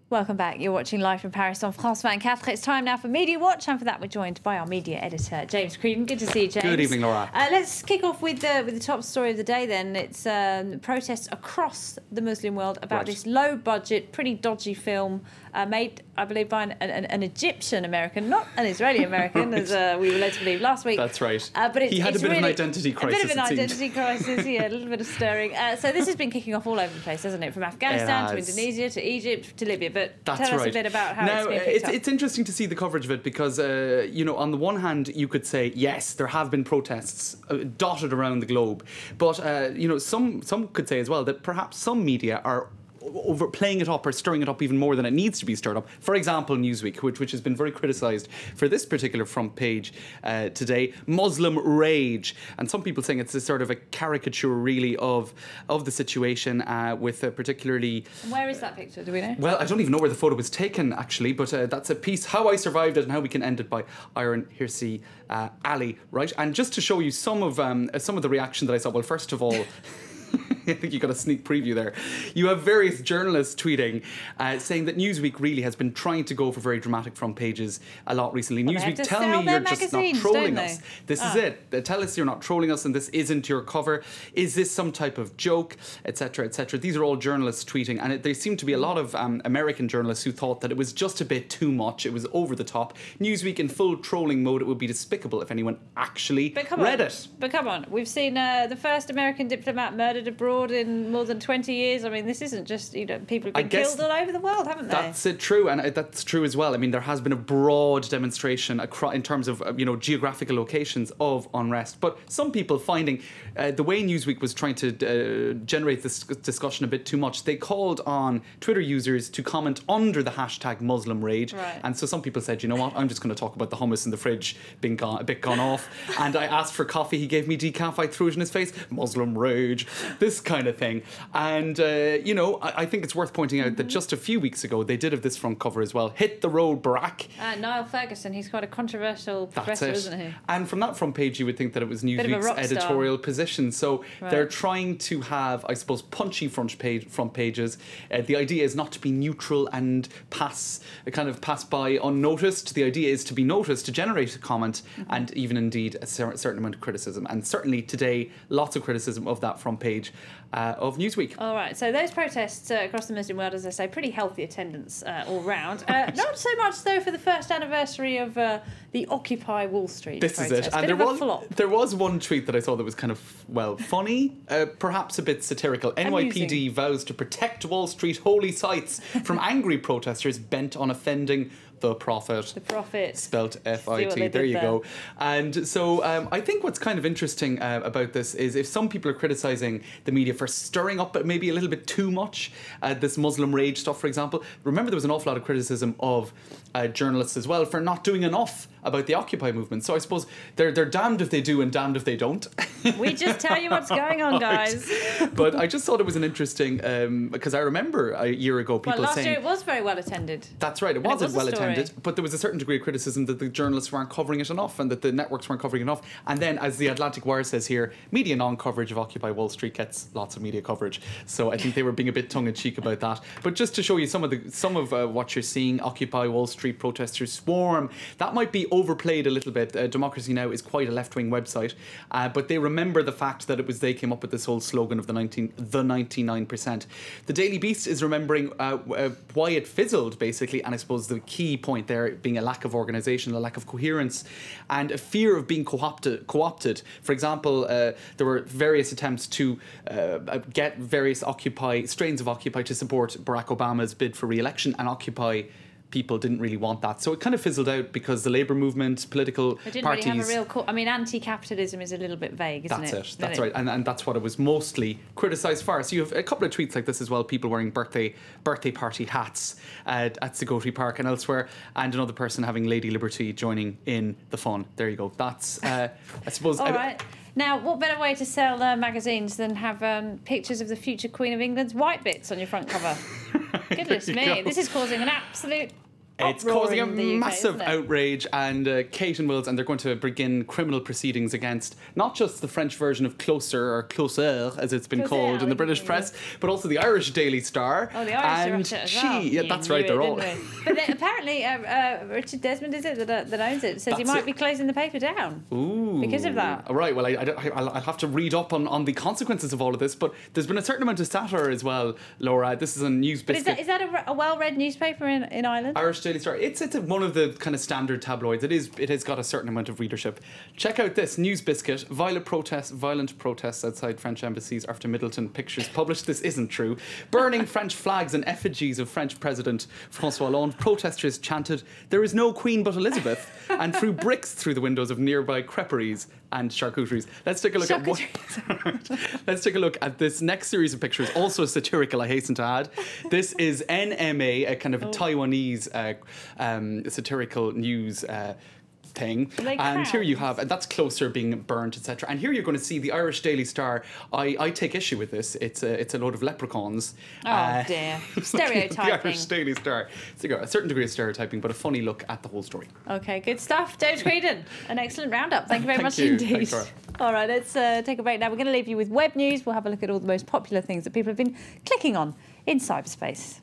Welcome back. You're watching live from Paris on France 24. It's time now for Media Watch, and for that we're joined by our media editor, James Creedon. Good to see you, James. Good evening, Laura. Let's kick off with the top story of the day then. It's protests across the Muslim world about this low-budget, pretty dodgy film made, I believe, by an Egyptian-American, not an Israeli-American, as we were led to believe last week. That's right. But he had a bit of an identity crisis, a bit of an identity crisis, yeah, a little bit of stirring. So this has been kicking off all over the place, hasn't it? From Afghanistan to Indonesia to Egypt to Libya. But tell us a bit about how it's been picked up. It's interesting to see the coverage of it because, you know, on the one hand, you could say, yes, there have been protests dotted around the globe. But, you know, some could say as well that perhaps some media are overplaying it up or stirring it up even more than it needs to be stirred up. For example, Newsweek, which has been very criticised for this particular front page today, Muslim rage. And some people saying it's a sort of a caricature, really, of the situation with particularly... Where is that picture, do we know? Well, I don't even know where the photo was taken, actually, but that's a piece, How I Survived It and How We Can End It, by Iron Hirsi Ali, right? And just to show you some of the reaction that I saw, well, first of all... I think you got a sneak preview there. You have various journalists tweeting, saying that Newsweek really has been trying to go for very dramatic front pages a lot recently. Well, Newsweek, tell me you're just not trolling us. This is it. Tell us you're not trolling us and this isn't your cover. Is this some type of joke, etc., etc.? These are all journalists tweeting, and there seemed to be a lot of American journalists who thought that it was just a bit too much. It was over the top. Newsweek in full trolling mode. It would be despicable if anyone actually read it. But come on, we've seen the first American diplomat murdered abroad in more than 20 years. I mean, this isn't just, you know, people have been killed all over the world, haven't they? That's true, and that's true as well. I mean, there has been a broad demonstration in terms of, you know, geographical locations of unrest. But some people finding the way Newsweek was trying to generate this discussion a bit too much, they called on Twitter users to comment under the hashtag Muslim rage. Right. And so some people said, you know what, I'm just going to talk about the hummus in the fridge being a bit gone off. And I asked for coffee, he gave me decaf, I threw it in his face. Muslim rage. This kind of thing. And, you know, I think it's worth pointing out that just a few weeks ago, they did have this front cover as well. Hit the road, Barack. Niall Ferguson, he's quite a controversial professor, isn't he? And from that front page, you would think that it was Newsweek's editorial position. So they're trying to have, I suppose, punchy front pages. The idea is not to be neutral and pass by unnoticed. The idea is to be noticed, to generate a comment, and even indeed a certain amount of criticism. And certainly today, lots of criticism of that front page of Newsweek. All right, so those protests across the Muslim world, as I say, pretty healthy attendance all round. Not so much, though, for the first anniversary of the Occupy Wall Street This protest. is it. And there was one tweet that I saw that was kind of, well, funny, perhaps a bit satirical. NYPD vows to protect Wall Street holy sites from angry protesters bent on offending the Prophet. The Prophet. Spelt F-I-T. There you go. And so I think what's kind of interesting about this is if some people are criticising the media for stirring up maybe a little bit too much this Muslim rage stuff, for example. Remember, there was an awful lot of criticism of journalists as well for not doing enough about the Occupy movement. So I suppose they're damned if they do and damned if they don't. We just tell you what's going on, guys. But I just thought it was an interesting, because I remember a year ago people saying... last year it was very well attended. That's right, it wasn't well attended, but there was a certain degree of criticism that the journalists weren't covering it enough and that the networks weren't covering enough. And then, as the Atlantic Wire says here, media non-coverage of Occupy Wall Street gets lots of media coverage. So I think they were being a bit tongue-in-cheek about that. But just to show you some of what you're seeing, Occupy Wall Street protesters swarm. That might be overplayed a little bit. Democracy Now! Is quite a left-wing website, but they remember the fact that it was they came up with this whole slogan of the 99%. The Daily Beast is remembering why it fizzled, basically, and I suppose the key point there being a lack of organisation, a lack of coherence, and a fear of being co-opted. For example, there were various attempts to get various strains of Occupy to support Barack Obama's bid for re-election, and Occupy people didn't really want that. So it kind of fizzled out because the labour movement, political parties... It didn't really have a real... I mean, anti-capitalism is a little bit vague, isn't it? That's right. And that's what it was mostly criticised for. So you have a couple of tweets like this as well, people wearing birthday party hats at Segoti Park and elsewhere, and another person having Lady Liberty joining in the fun. There you go. That's, I suppose... All right. Now, what better way to sell magazines than have pictures of the future Queen of England's white bits on your front cover? Goodness me, this is causing an absolute It's causing a massive outrage, and Kate and Wills, and they're going to begin criminal proceedings against not just the French version of Closer, or Closer, as it's been called in the British press, but also the Irish Daily Star. Oh, the Irish and yeah, that's right, they're all. But then, apparently, Richard Desmond, is it, that owns it, says he might be closing the paper down. Ooh. Because of that. All right, well, I'll have to read up on the consequences of all of this, but there's been a certain amount of satire as well, Laura. This is a News Biscuit. But is that a well-read newspaper in Ireland? Irish Daily Star. It's one of the kind of standard tabloids. It has got a certain amount of readership. Check out this News Biscuit. Violent protests outside French embassies after Middleton pictures published. This isn't true. Burning French flags and effigies of French President François Hollande. Protesters chanted, "There is no Queen but Elizabeth," and threw bricks through the windows of nearby creperies and charcuteries. Let's take a look at what. Let's take a look at this next series of pictures. Also satirical, I hasten to add. This is NMA, a kind of Taiwanese satirical news thing, and here you have, and that's Closer being burnt, etc. And here you're going to see the Irish Daily Star. I take issue with this. It's a load of leprechauns. Oh dear, stereotyping. The Irish Daily Star. It's a certain degree of stereotyping, but a funny look at the whole story. Okay, good stuff, James Creedon. An excellent roundup. Thank you very much indeed. Thanks, all right, let's take a break now. We're going to leave you with web news. We'll have a look at all the most popular things that people have been clicking on in cyberspace.